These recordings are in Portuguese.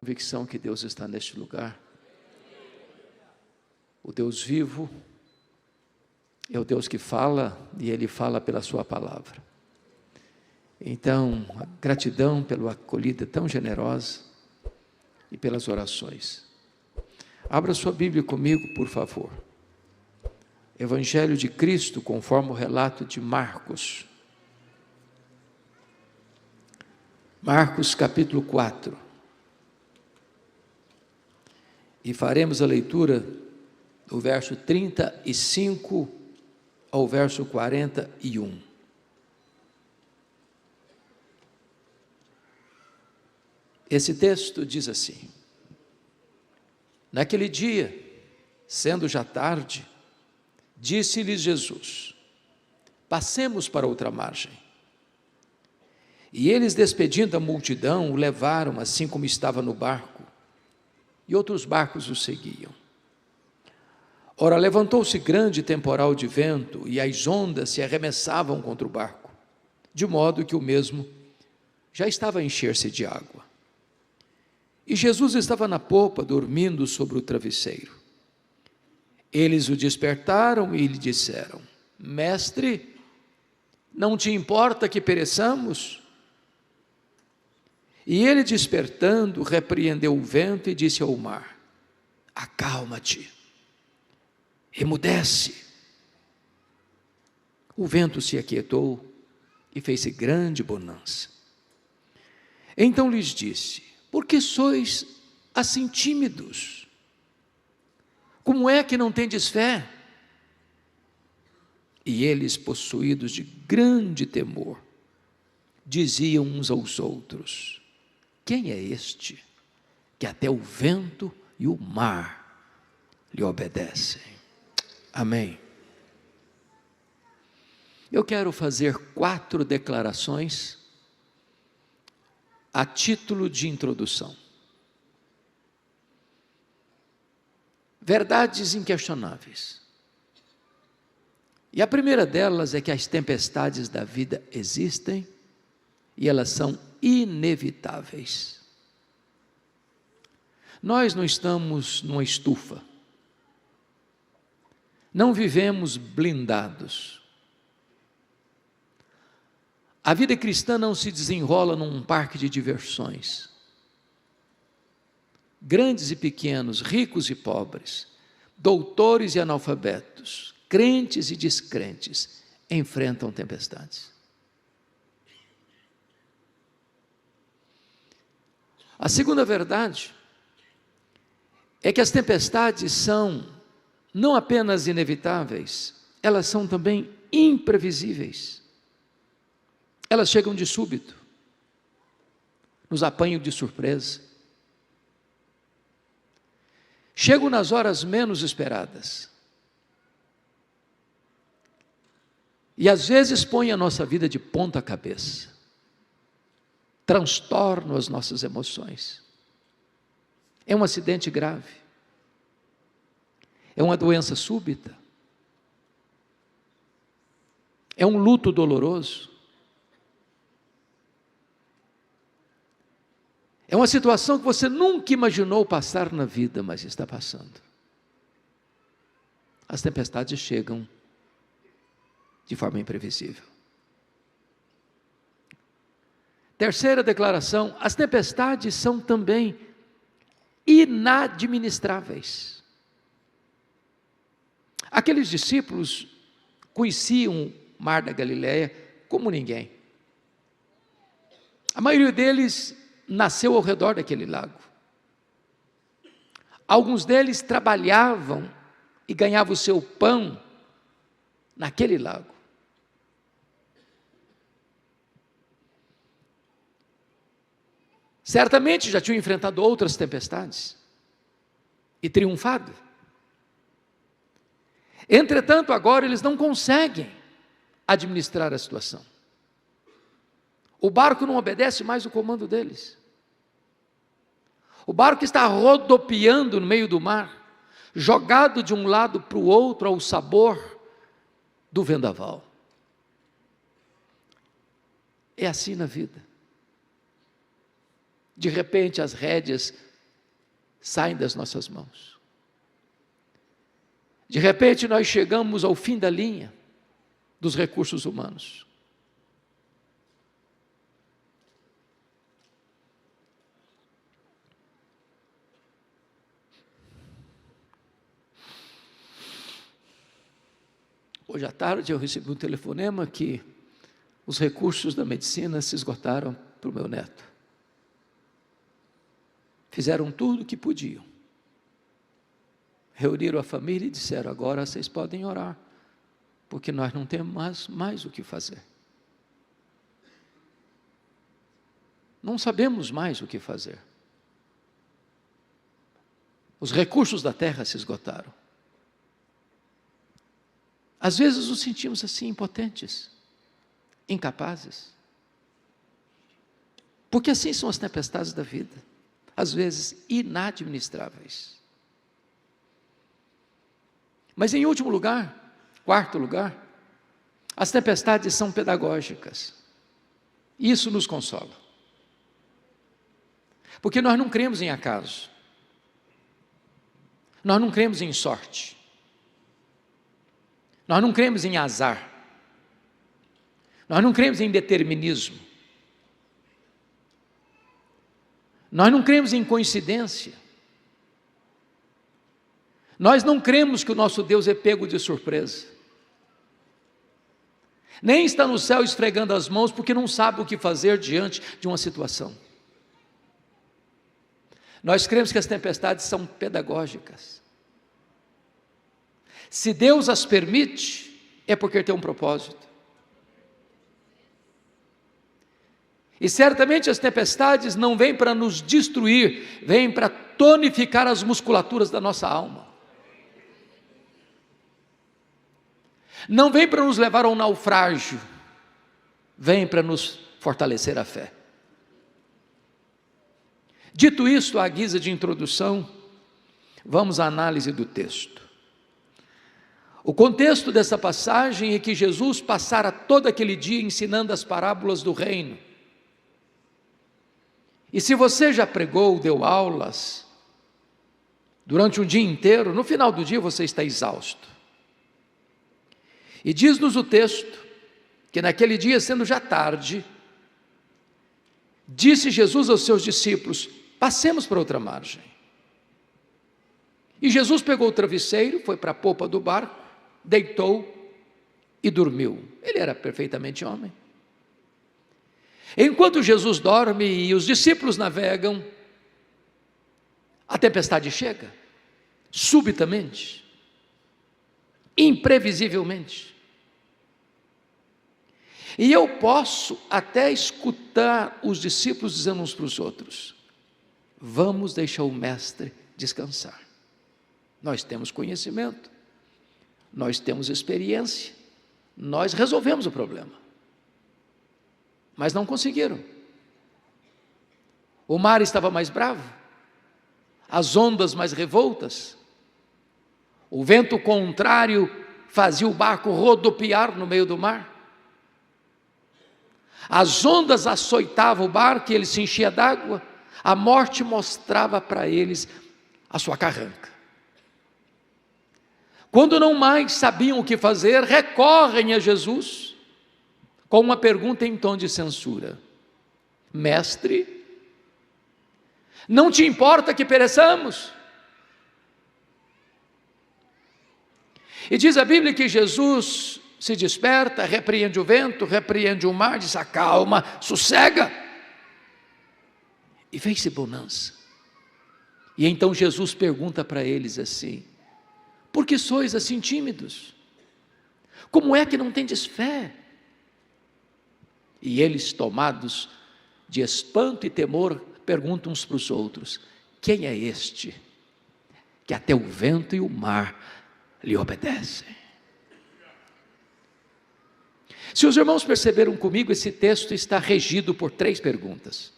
convicção que Deus está neste lugar. O Deus vivo é o Deus que fala, e Ele fala pela sua palavra. Então, gratidão pela acolhida tão generosa e pelas orações. Abra sua Bíblia comigo, por favor. Evangelho de Cristo, conforme o relato de Marcos. Marcos capítulo 4. E faremos a leitura do verso 35 ao verso 41. Esse texto diz assim: naquele dia, sendo já tarde, disse-lhes Jesus: passemos para outra margem. E eles, despedindo a multidão, o levaram assim como estava no barco, e outros barcos o seguiam. Ora, levantou-se grande temporal de vento, e as ondas se arremessavam contra o barco, de modo que o mesmo já estava a encher-se de água. E Jesus estava na popa, dormindo sobre o travesseiro. Eles o despertaram e lhe disseram: Mestre, não te importa que pereçamos? E ele, despertando, repreendeu o vento e disse ao mar: acalma-te, emudece. O vento se aquietou e fez-se grande bonança. Então lhes disse: por que sois assim tímidos? Como é que não tendes fé? E eles, possuídos de grande temor, diziam uns aos outros: quem é este, que até o vento e o mar lhe obedecem? Amém. Eu quero fazer 4 declarações a título de introdução. Verdades inquestionáveis. E a primeira delas é que as tempestades da vida existem e elas são inevitáveis. Nós não estamos numa estufa, não vivemos blindados. A vida cristã não se desenrola num parque de diversões. Grandes e pequenos, ricos e pobres, doutores e analfabetos, crentes e descrentes, enfrentam tempestades. A segunda verdade é que as tempestades são não apenas inevitáveis, elas são também imprevisíveis. Elas chegam de súbito, nos apanham de surpresa, chegam nas horas menos esperadas, e às vezes põem a nossa vida de ponta cabeça, transtornam as nossas emoções. É um acidente grave, é uma doença súbita, é um luto doloroso, é uma situação que você nunca imaginou passar na vida, mas está passando. As tempestades chegam de forma imprevisível. Terceira declaração: as tempestades são também inadministráveis. Aqueles discípulos conheciam o mar da Galileia como ninguém. A maioria deles nasceu ao redor daquele lago. Alguns deles trabalhavam e ganhavam o seu pão naquele lago. Certamente já tinham enfrentado outras tempestades e triunfado. Entretanto, agora eles não conseguem administrar a situação. O barco não obedece mais o comando deles. O barco está rodopiando no meio do mar, jogado de um lado para o outro ao sabor do vendaval. É assim na vida. De repente as rédeas saem das nossas mãos. De repente nós chegamos ao fim da linha dos recursos humanos. Hoje à tarde eu recebi um telefonema que os recursos da medicina se esgotaram para o meu neto. Fizeram tudo o que podiam. Reuniram a família e disseram: agora vocês podem orar, porque nós não temos mais o que fazer. Não sabemos mais o que fazer. Os recursos da terra se esgotaram. Às vezes nos sentimos assim, impotentes, incapazes. Porque assim são as tempestades da vida, às vezes inadministráveis. Mas em último lugar, quarto lugar, as tempestades são pedagógicas. Isso nos consola. Porque nós não cremos em acaso. Nós não cremos em sorte. Nós não cremos em azar. Nós não cremos em determinismo. Nós não cremos em coincidência. Nós não cremos que o nosso Deus é pego de surpresa. Nem está no céu esfregando as mãos porque não sabe o que fazer diante de uma situação. Nós cremos que as tempestades são pedagógicas. Se Deus as permite, é porque tem um propósito. E certamente as tempestades não vêm para nos destruir, vêm para tonificar as musculaturas da nossa alma. Não vem para nos levar a um naufrágio, vem para nos fortalecer a fé. Dito isto, à guisa de introdução, vamos à análise do texto. O contexto dessa passagem é que Jesus passara todo aquele dia ensinando as parábolas do reino. E se você já pregou, deu aulas, durante um dia inteiro, no final do dia você está exausto. E diz-nos o texto, que naquele dia, sendo já tarde, disse Jesus aos seus discípulos: passemos para outra margem. E Jesus pegou o travesseiro, foi para a popa do barco, deitou e dormiu. Ele era perfeitamente homem. Enquanto Jesus dorme e os discípulos navegam, a tempestade chega, subitamente, imprevisivelmente. E eu posso até escutar os discípulos dizendo uns para os outros: vamos deixar o mestre descansar. Nós temos conhecimento, nós temos experiência, nós resolvemos o problema. Mas não conseguiram. O mar estava mais bravo, as ondas mais revoltas, o vento contrário fazia o barco rodopiar no meio do mar. As ondas açoitavam o barco e ele se enchia d'água. A morte mostrava para eles a sua carranca. Quando não mais sabiam o que fazer, recorrem a Jesus com uma pergunta em tom de censura: mestre, não te importa que pereçamos? E diz a Bíblia que Jesus se desperta, repreende o vento, repreende o mar, diz: acalma, sossega. E fez-se bonança. E então Jesus pergunta para eles assim: por que sois assim tímidos? Como é que não tendes fé? E eles, tomados de espanto e temor, perguntam uns para os outros: quem é este que até o vento e o mar lhe obedecem? Se os irmãos perceberam comigo, esse texto está regido por 3 perguntas.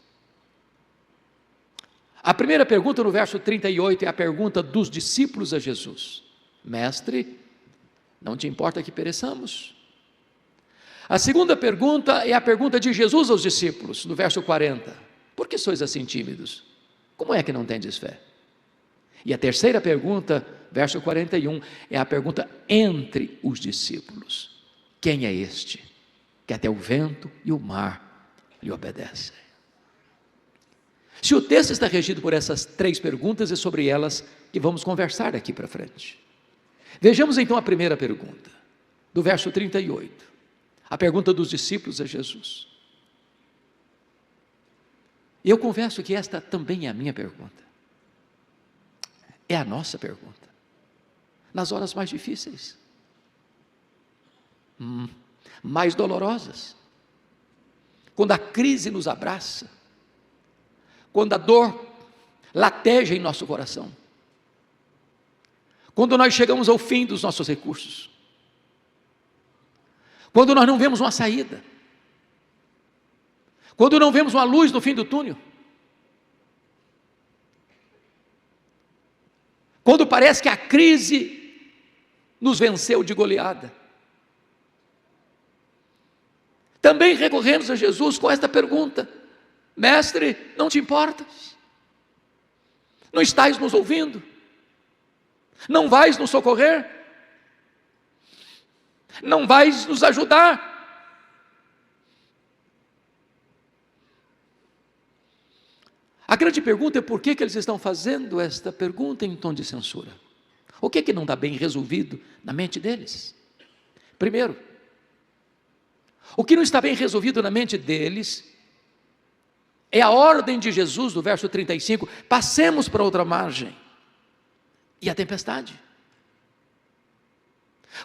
A primeira pergunta, no verso 38, é a pergunta dos discípulos a Jesus: mestre, não te importa que pereçamos? A segunda pergunta é a pergunta de Jesus aos discípulos, no verso 40: por que sois assim tímidos? Como é que não tendes fé? E a terceira pergunta, verso 41, é a pergunta entre os discípulos: quem é este que até o vento e o mar lhe obedecem? Se o texto está regido por essas três perguntas, é sobre elas que vamos conversar daqui para frente. Vejamos então a primeira pergunta, do verso 38, a pergunta dos discípulos a Jesus. E eu confesso que esta também é a minha pergunta, é a nossa pergunta, nas horas mais difíceis, mais dolorosas, quando a crise nos abraça, quando a dor lateja em nosso coração, quando nós chegamos ao fim dos nossos recursos, quando nós não vemos uma saída, quando não vemos uma luz no fim do túnel, quando parece que a crise nos venceu de goleada, também recorremos a Jesus com esta pergunta: Mestre, não te importas? Não estás nos ouvindo? Não vais nos socorrer? Não vais nos ajudar? A grande pergunta é por que eles estão fazendo esta pergunta em tom de censura. O que não está bem resolvido na mente deles? Primeiro, o que não está bem resolvido na mente deles é a ordem de Jesus, do verso 35, passemos para outra margem, e a tempestade.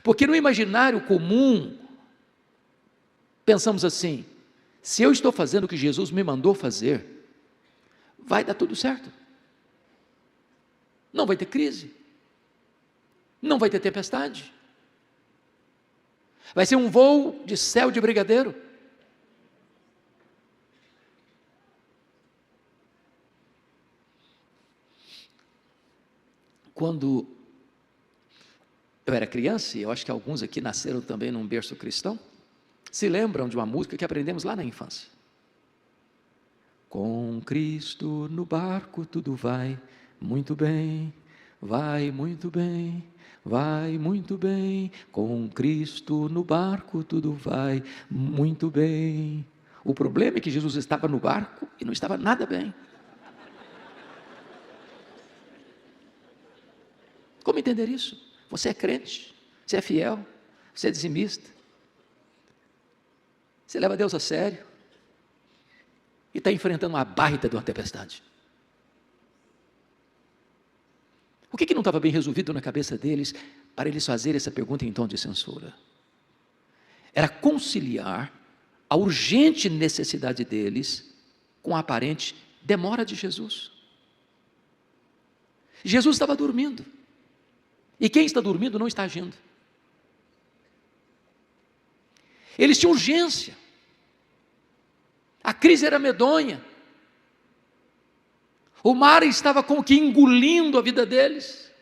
Porque no imaginário comum, pensamos assim: se eu estou fazendo o que Jesus me mandou fazer, vai dar tudo certo, não vai ter crise, não vai ter tempestade, vai ser um voo de céu de brigadeiro. Quando eu era criança, e eu acho que alguns aqui nasceram também num berço cristão, se lembram de uma música que aprendemos lá na infância: com Cristo no barco tudo vai muito bem, vai muito bem, vai muito bem, com Cristo no barco tudo vai muito bem. O problema é que Jesus estava no barco e não estava nada bem. Como entender isso? Você é crente, você é fiel, você é dizimista, você leva Deus a sério e está enfrentando uma baita de uma tempestade. O que não estava bem resolvido na cabeça deles para eles fazerem essa pergunta em tom de censura? Era conciliar a urgente necessidade deles com a aparente demora de Jesus. Jesus estava dormindo. E quem está dormindo não está agindo. Eles tinham urgência. A crise era medonha. O mar estava como que engolindo a vida deles.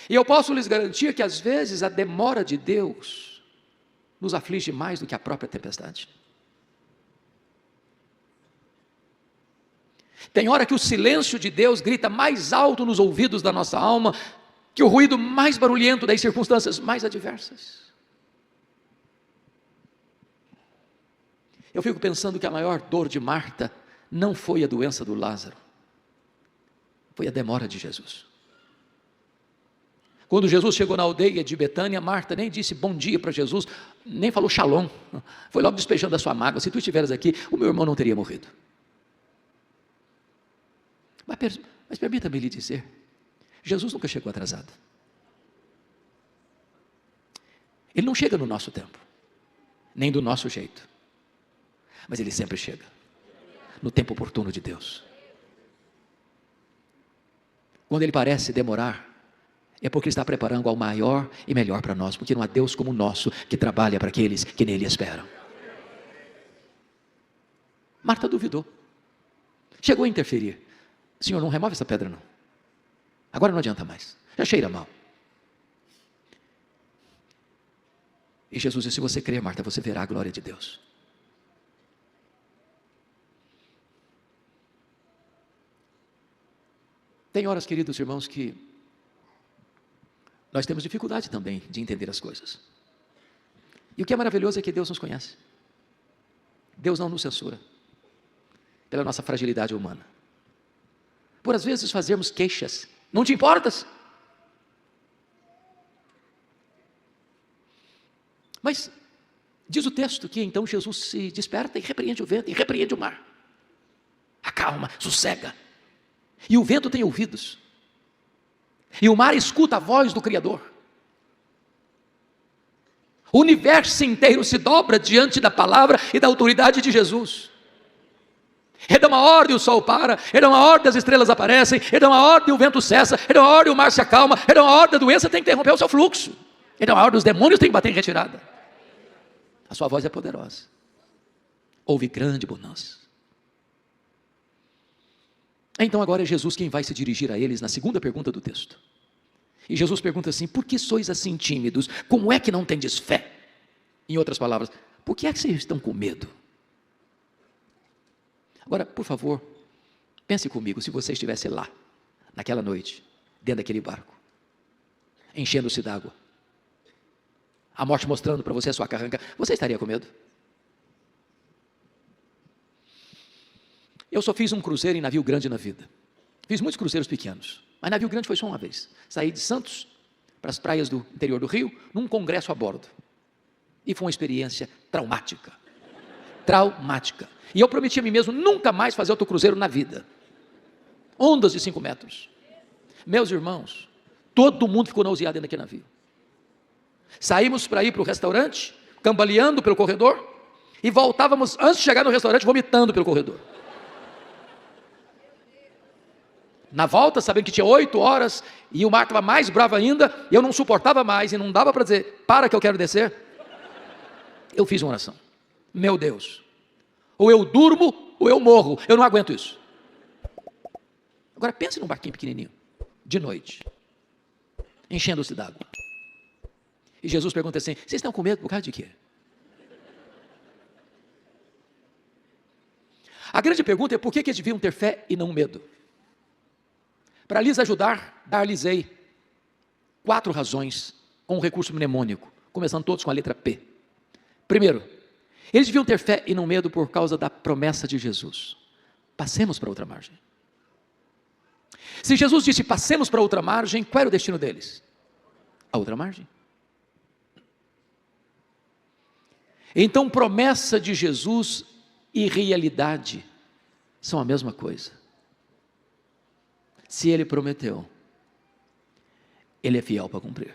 E eu posso lhes garantir que às vezes a demora de Deus nos aflige mais do que a própria tempestade. Tem hora que o silêncio de Deus grita mais alto nos ouvidos da nossa alma que o ruído mais barulhento das circunstâncias mais adversas. Eu fico pensando que a maior dor de Marta não foi a doença do Lázaro, foi a demora de Jesus. Quando Jesus chegou na aldeia de Betânia, Marta nem disse bom dia para Jesus, nem falou shalom, foi logo despejando a sua mágoa: se tu estiveres aqui, o meu irmão não teria morrido. Mas permita-me lhe dizer, Jesus nunca chegou atrasado. Ele não chega no nosso tempo, nem do nosso jeito, mas Ele sempre chega, no tempo oportuno de Deus. Quando Ele parece demorar, é porque Ele está preparando ao maior e melhor para nós, porque não há Deus como o nosso, que trabalha para aqueles que nele esperam. Marta duvidou, chegou a interferir: Senhor, não remove essa pedra não, agora não adianta mais, já cheira mal. E Jesus disse: se você crer, Marta, você verá a glória de Deus. Tem horas, queridos irmãos, que nós temos dificuldade também de entender as coisas. E o que é maravilhoso é que Deus nos conhece. Deus não nos censura pela nossa fragilidade humana. Por às vezes fazermos queixas. Não te importas? Mas diz o texto que então Jesus se desperta e repreende o vento e repreende o mar. Acalma, sossega. E o vento tem ouvidos. E o mar escuta a voz do Criador. O universo inteiro se dobra diante da palavra e da autoridade de Jesus. Ele dá uma ordem, o sol para. Ele dá uma ordem, as estrelas aparecem. Ele dá uma ordem, o vento cessa. Ele dá uma ordem, o mar se acalma. Ele dá uma ordem, a doença tem que interromper o seu fluxo. Ele dá uma ordem, os demônios têm que bater em retirada. A sua voz é poderosa. Houve grande bonança. Então agora é Jesus quem vai se dirigir a eles na segunda pergunta do texto. E Jesus pergunta assim: por que sois assim tímidos? Como é que não tendes fé? Em outras palavras, por que é que vocês estão com medo? Agora, por favor, pense comigo, se você estivesse lá, naquela noite, dentro daquele barco, enchendo-se d'água, a morte mostrando para você a sua carranca, você estaria com medo? Eu só fiz um cruzeiro em navio grande na vida. Fiz muitos cruzeiros pequenos, mas navio grande foi só uma vez. Saí de Santos para as praias do interior do Rio, num congresso a bordo. E foi uma experiência traumática. Traumática. E eu prometi a mim mesmo nunca mais fazer outro cruzeiro na vida. Ondas de 5 metros. Meus irmãos, todo mundo ficou nauseado dentro daquele navio. Saímos para ir para o restaurante, cambaleando pelo corredor, e voltávamos, antes de chegar no restaurante, vomitando pelo corredor. Na volta, sabendo que tinha 8 horas, e o mar estava mais bravo ainda, e eu não suportava mais, e não dava para dizer, para que eu quero descer. Eu fiz uma oração. Meu Deus, ou eu durmo, ou eu morro, eu não aguento isso. Agora pense num barquinho pequenininho, de noite, enchendo-se d'água. E Jesus pergunta assim: vocês estão com medo por causa de quê? A grande pergunta é por que eles deviam ter fé e não medo? Para lhes ajudar, dar-lhes-ei 4 razões com um recurso mnemônico, começando todos com a letra P. Primeiro, eles deviam ter fé e não medo por causa da promessa de Jesus. Passemos para outra margem. Se Jesus disse passemos para outra margem, qual era o destino deles? A outra margem. Então, promessa de Jesus e realidade são a mesma coisa. Se Ele prometeu, Ele é fiel para cumprir.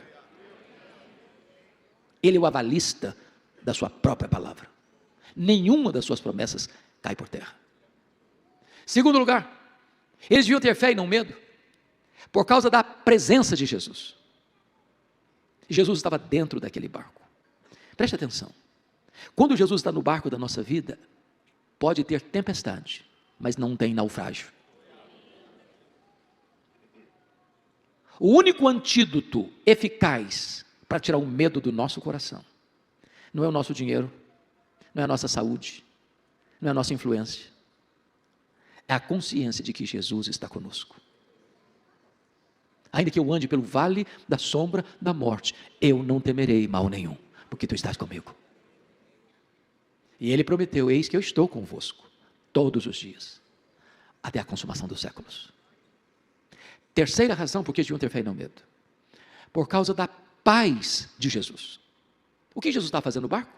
Ele é o avalista da sua própria palavra. Nenhuma das suas promessas cai por terra. Segundo lugar, eles deviam ter fé e não medo, por causa da presença de Jesus. Jesus estava dentro daquele barco. Preste atenção. Quando Jesus está no barco da nossa vida, pode ter tempestade, mas não tem naufrágio. O único antídoto eficaz para tirar o medo do nosso coração não é o nosso dinheiro, não é a nossa saúde, não é a nossa influência, é a consciência de que Jesus está conosco. Ainda que eu ande pelo vale da sombra da morte, eu não temerei mal nenhum, porque tu estás comigo. E Ele prometeu: eis que eu estou convosco todos os dias, até a consumação dos séculos. Terceira razão por que deviam ter fé e não medo: por causa da paz de Jesus. O que Jesus estava fazendo no barco?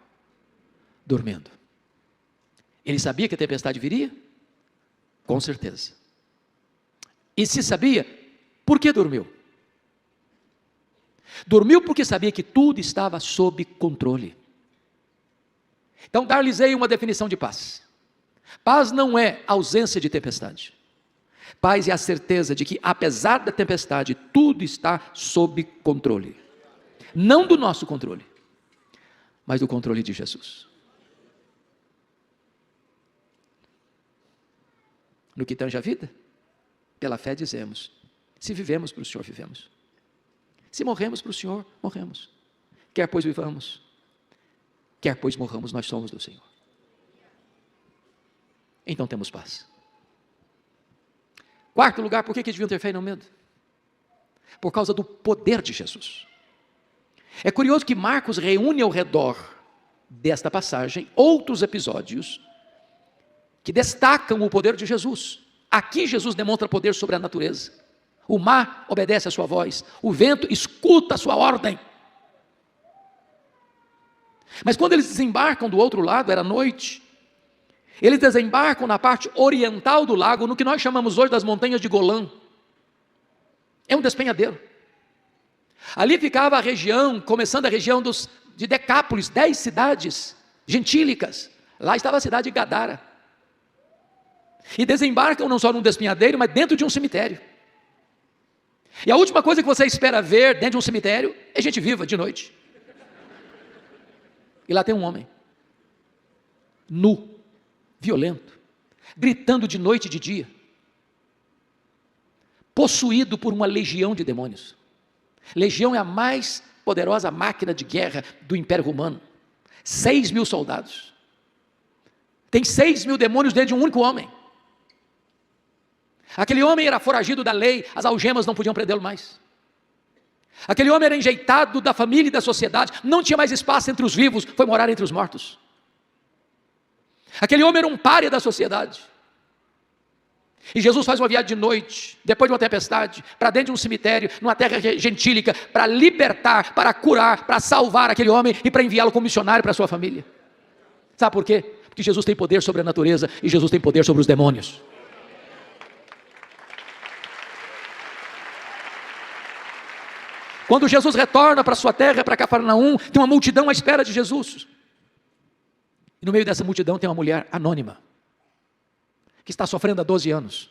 Dormindo. Ele sabia que a tempestade viria? Com certeza. E se sabia, por que dormiu? Dormiu porque sabia que tudo estava sob controle. Então, dar-lhes-ei uma definição de paz. Paz não é ausência de tempestade. Paz é a certeza de que, apesar da tempestade, tudo está sob controle. Não do nosso controle, mas do controle de Jesus. No que tange a vida, pela fé dizemos: se vivemos para o Senhor, vivemos. Se morremos para o Senhor, morremos. Quer pois vivamos, quer pois morramos, nós somos do Senhor. Então temos paz. Quarto lugar, por que deviam ter fé e não medo? Por causa do poder de Jesus. É curioso que Marcos reúne ao redor desta passagem outros episódios que destacam o poder de Jesus. Aqui Jesus demonstra poder sobre a natureza. O mar obedece à sua voz, o vento escuta a sua ordem. Mas quando eles desembarcam do outro lado, era noite, eles desembarcam na parte oriental do lago, no que nós chamamos hoje das montanhas de Golã. É um despenhadeiro. Ali ficava a região, começando a região de Decápolis, 10 cidades gentílicas. Lá estava a cidade de Gadara. E desembarcam não só num despenhadeiro, mas dentro de um cemitério. E a última coisa que você espera ver dentro de um cemitério é gente viva de noite. E lá tem um homem, nu, violento, gritando de noite e de dia, possuído por uma legião de demônios. Legião é a mais poderosa máquina de guerra do Império Romano. 6.000 soldados. Tem 6.000 demônios dentro de um único homem. Aquele homem era foragido da lei, as algemas não podiam prendê-lo mais. Aquele homem era enjeitado da família e da sociedade, não tinha mais espaço entre os vivos, foi morar entre os mortos. Aquele homem era um pária da sociedade. E Jesus faz uma viagem de noite, depois de uma tempestade, para dentro de um cemitério, numa terra gentílica, para libertar, para curar, para salvar aquele homem e para enviá-lo como missionário para a sua família. Sabe por quê? Porque Jesus tem poder sobre a natureza e Jesus tem poder sobre os demônios. Quando Jesus retorna para a sua terra, para Cafarnaum, tem uma multidão à espera de Jesus. E no meio dessa multidão tem uma mulher anônima, que está sofrendo há 12 anos.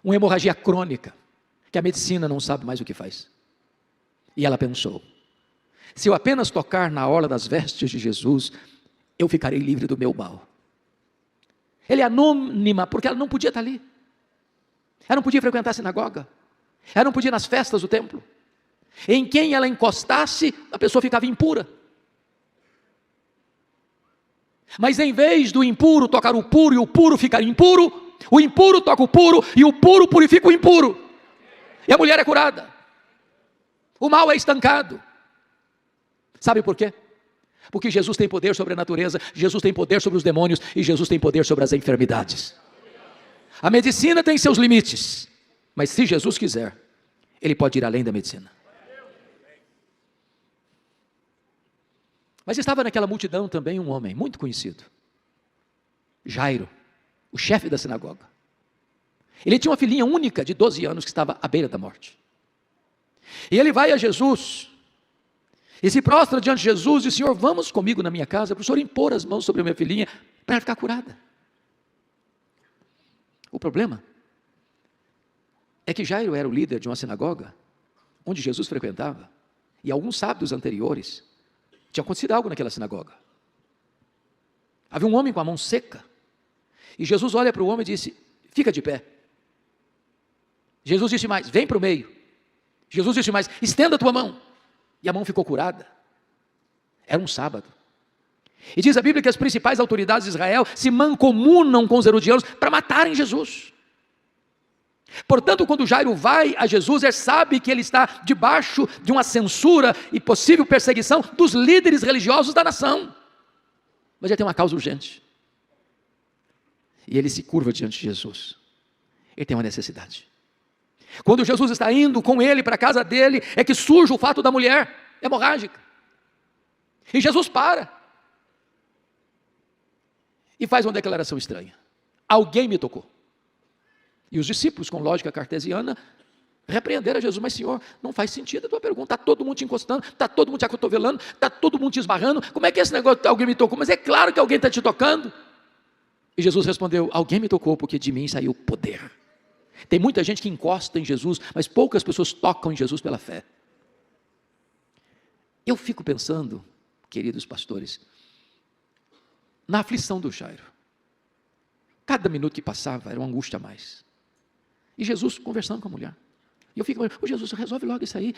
Uma hemorragia crônica, que a medicina não sabe mais o que faz. E ela pensou, se eu apenas tocar na orla das vestes de Jesus, eu ficarei livre do meu mal. Ela é anônima, porque ela não podia estar ali. Ela não podia frequentar a sinagoga. Ela não podia ir nas festas do templo. Em quem ela encostasse, a pessoa ficava impura. Mas em vez do impuro tocar o puro e o puro ficar impuro, o impuro toca o puro e o puro purifica o impuro. E a mulher é curada. O mal é estancado. Sabe por quê? Porque Jesus tem poder sobre a natureza, Jesus tem poder sobre os demônios e Jesus tem poder sobre as enfermidades. A medicina tem seus limites, mas se Jesus quiser, Ele pode ir além da medicina. Mas estava naquela multidão também um homem muito conhecido, Jairo, o chefe da sinagoga. Ele tinha uma filhinha única de 12 anos que estava à beira da morte. E ele vai a Jesus e se prostra diante de Jesus e diz, Senhor, vamos comigo na minha casa para o Senhor impor as mãos sobre a minha filhinha para ela ficar curada. O problema é que Jairo era o líder de uma sinagoga onde Jesus frequentava e alguns sábados anteriores tinha acontecido algo naquela sinagoga. Havia um homem com a mão seca. E Jesus olha para o homem e disse, fica de pé. Jesus disse mais, vem para o meio. Jesus disse mais, estenda a tua mão. E a mão ficou curada. Era um sábado. E diz a Bíblia que as principais autoridades de Israel se mancomunam com os herodianos para matarem Jesus. Portanto, quando Jairo vai a Jesus, ele sabe que ele está debaixo de uma censura e possível perseguição dos líderes religiosos da nação. Mas ele tem uma causa urgente. E ele se curva diante de Jesus. Ele tem uma necessidade. Quando Jesus está indo com ele para a casa dele, é que surge o fato da mulher hemorrágica. E Jesus para. E faz uma declaração estranha. Alguém me tocou. E os discípulos, com lógica cartesiana, repreenderam a Jesus. Mas Senhor, não faz sentido a tua pergunta. Está todo mundo te encostando, está todo mundo te acotovelando, está todo mundo te esbarrando. Como é que é esse negócio de alguém me tocou? Mas é claro que alguém está te tocando. E Jesus respondeu, alguém me tocou porque de mim saiu poder. Tem muita gente que encosta em Jesus, mas poucas pessoas tocam em Jesus pela fé. Eu fico pensando, queridos pastores, na aflição do Jairo. Cada minuto que passava era uma angústia a mais. E Jesus conversando com a mulher. E eu fico, Jesus, resolve logo isso aí.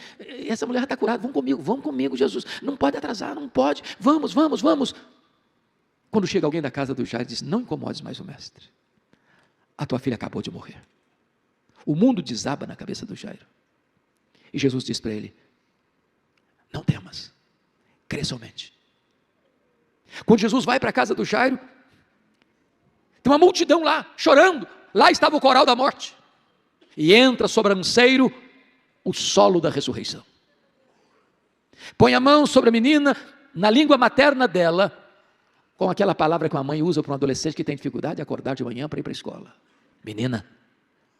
Essa mulher está curada, vamos comigo, Jesus. Não pode atrasar, não pode. Vamos. Quando chega alguém da casa do Jairo, diz, não incomodes mais o mestre. A tua filha acabou de morrer. O mundo desaba na cabeça do Jairo. E Jesus diz para ele: não temas, crê somente. Quando Jesus vai para a casa do Jairo, tem uma multidão lá, chorando. Lá estava o coral da morte. E entra sobranceiro o solo da ressurreição. Põe a mão sobre a menina, na língua materna dela, com aquela palavra que uma mãe usa para um adolescente que tem dificuldade de acordar de manhã para ir para a escola: menina,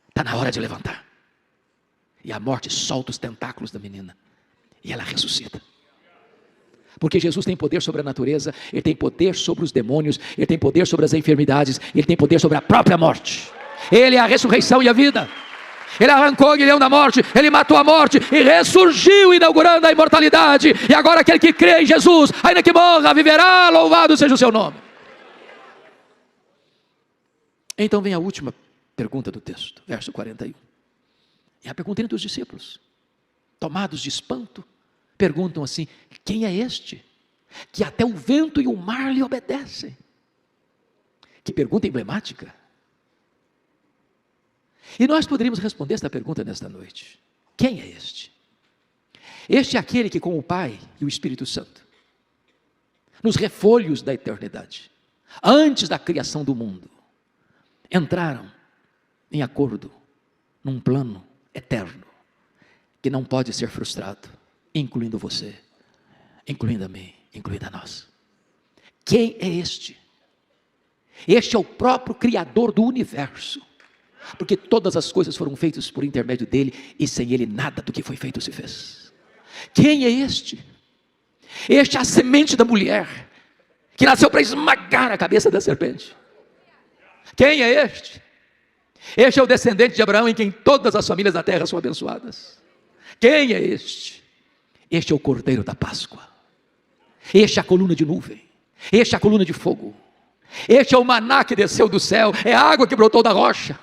está na hora de levantar. E a morte solta os tentáculos da menina, e ela ressuscita. Porque Jesus tem poder sobre a natureza, Ele tem poder sobre os demônios, Ele tem poder sobre as enfermidades, Ele tem poder sobre a própria morte. Ele é a ressurreição e a vida. Ele arrancou o aguilhão da morte, Ele matou a morte e ressurgiu, inaugurando a imortalidade. E agora aquele que crê em Jesus, ainda que morra, viverá, louvado seja o seu nome. Então vem a última pergunta do texto, verso 41. É a pergunta entre os discípulos, tomados de espanto, perguntam assim: quem é este, que até o vento e o mar lhe obedecem? Que pergunta emblemática. E nós poderíamos responder esta pergunta nesta noite: quem é este? Este é aquele que com o Pai e o Espírito Santo, nos refolhos da eternidade, antes da criação do mundo, entraram em acordo, num plano eterno, que não pode ser frustrado, incluindo você, incluindo a mim, incluindo a nós. Quem é este? Este é o próprio Criador do universo, porque todas as coisas foram feitas por intermédio dele, e sem ele nada do que foi feito se fez. Quem é este? Este é a semente da mulher, que nasceu para esmagar a cabeça da serpente. Quem é este? Este é o descendente de Abraão, em quem todas as famílias da terra são abençoadas. Quem é este? Este é o Cordeiro da Páscoa. Este é a coluna de nuvem. Este é a coluna de fogo. Este é o maná que desceu do céu. É a água que brotou da rocha.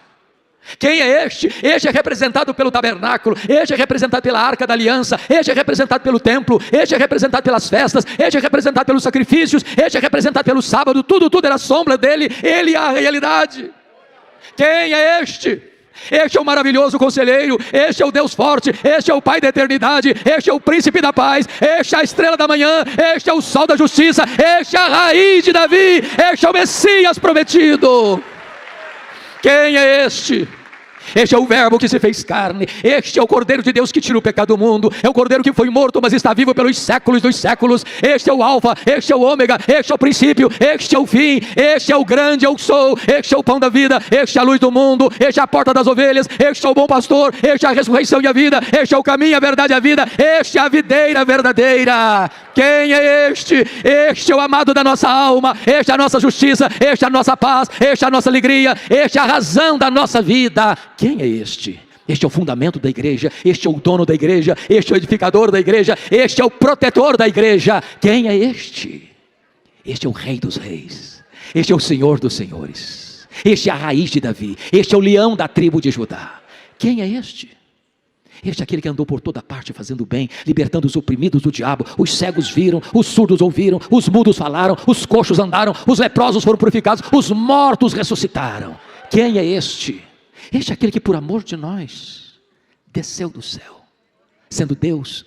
Quem é este? Este é representado pelo tabernáculo, este é representado pela arca da aliança, este é representado pelo templo, este é representado pelas festas, este é representado pelos sacrifícios, este é representado pelo sábado. Tudo era sombra dele, ele é a realidade. Quem é este? Este é o maravilhoso conselheiro, este é o Deus forte, este é o Pai da eternidade, este é o príncipe da paz, este é a estrela da manhã, este é o sol da justiça, este é a raiz de Davi, este é o Messias prometido. Quem é este? Este é o verbo que se fez carne, este é o Cordeiro de Deus que tira o pecado do mundo, é o Cordeiro que foi morto, mas está vivo pelos séculos dos séculos. Este é o alfa, este é o ômega, este é o princípio, este é o fim, este é o grande eu sou, este é o pão da vida, este é a luz do mundo, este é a porta das ovelhas, este é o bom pastor, este é a ressurreição e a vida, este é o caminho, a verdade e a vida, este é a videira verdadeira. Quem é este? Este é o amado da nossa alma, este é a nossa justiça, este é a nossa paz, este é a nossa alegria, este é a razão da nossa vida. Quem é este? Este é o fundamento da igreja, este é o dono da igreja, este é o edificador da igreja, este é o protetor da igreja. Quem é este? Este é o Rei dos reis, este é o Senhor dos senhores, este é a raiz de Davi, este é o leão da tribo de Judá. Quem é este? Este é aquele que andou por toda parte fazendo bem, libertando os oprimidos do diabo. Os cegos viram, os surdos ouviram, os mudos falaram, os coxos andaram, os leprosos foram purificados, os mortos ressuscitaram. Quem é este? Este é aquele que por amor de nós desceu do céu, sendo Deus,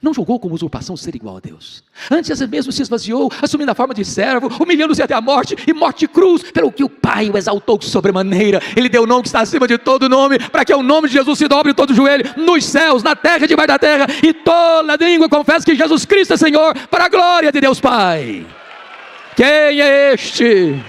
não julgou como usurpação ser igual a Deus. Antes mesmo se esvaziou, assumindo a forma de servo, humilhando-se até a morte, e morte de cruz, pelo que o Pai o exaltou de sobremaneira. Ele deu o nome que está acima de todo nome, para que o nome de Jesus se dobre todo o joelho, nos céus, na terra e debaixo da terra, e toda língua confesse que Jesus Cristo é Senhor, para a glória de Deus Pai. Quem é este?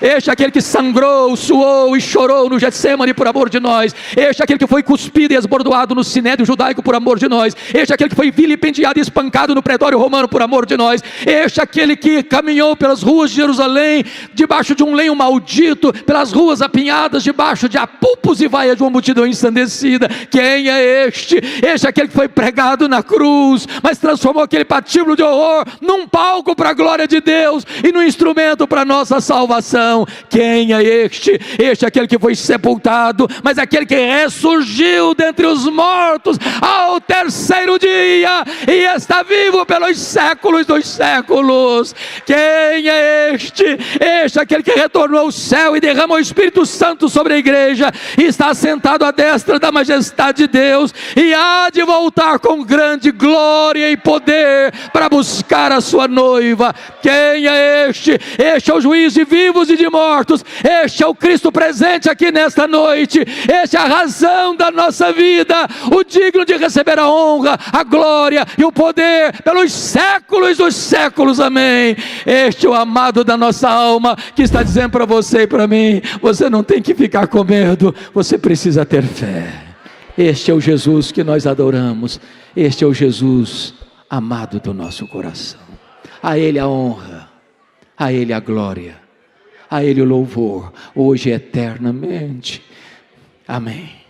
Este é aquele que sangrou, suou e chorou no Getsemane por amor de nós. Este é aquele que foi cuspido e esbordoado no sinédrio judaico por amor de nós. Este é aquele que foi vilipendiado e espancado no pretório romano por amor de nós. Este é aquele que caminhou pelas ruas de Jerusalém, debaixo de um lenho maldito, pelas ruas apinhadas, debaixo de apupos e vaias de uma multidão ensandecida. Quem é este? Este é aquele que foi pregado na cruz, mas transformou aquele patíbulo de horror num palco para a glória de Deus e num instrumento para a nossa salvação. ressurreição. Quem é este? Este é aquele que foi sepultado, mas aquele que ressurgiu dentre os mortos ao terceiro dia e está vivo pelos séculos dos séculos. Quem é este? Este é aquele que retornou ao céu e derrama o Espírito Santo sobre a igreja, e está sentado à destra da majestade de Deus, e há de voltar com grande glória e poder para buscar a sua noiva. Quem é este? Este é o juiz de vivos e de mortos. Este é o Cristo presente aqui nesta noite. Este é a razão da nossa vida, o digno de receber a honra, a glória e o poder pelos séculos dos séculos. Amém. Este é o amado da nossa alma, que está dizendo para você e para mim: você não tem que ficar com medo, você precisa ter fé. Este é o Jesus que nós adoramos. Este é o Jesus amado do nosso coração. A Ele a honra, a Ele a glória, a Ele o louvor, hoje e eternamente. Amém.